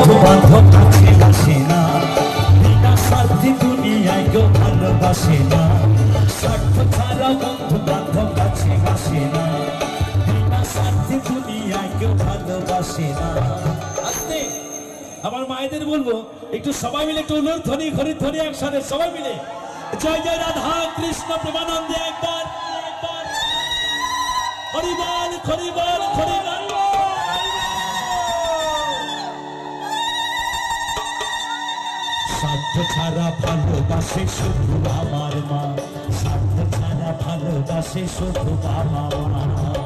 বন্ধু বান্ধব কাছে আসে না, বিনা স্বার্থে দুনিয়ায় কেউ ভালোবাসে না। স্বার্থ ছাড়া বন্ধু বান্ধব কাছে আসে না, বিনা স্বার্থে দুনিয়ায় কেউ ভালোবাসে না। আস্তে আমার মায়েদের বলবো একটু সবাই মিলে একটু ধ্বনি ঘড়ির ধ্বনি একসাথে সবাই মিলে জয় জয় রাধা কৃষ্ণ প্রেমানন্দে একবার হরিবল হরিবল হরিবল। স্বার্থ ছাড়া ভালোবাসে শুধু আমার মা, স্বার্থ ছাড়া ভালোবাসে শুধু বাবা মা।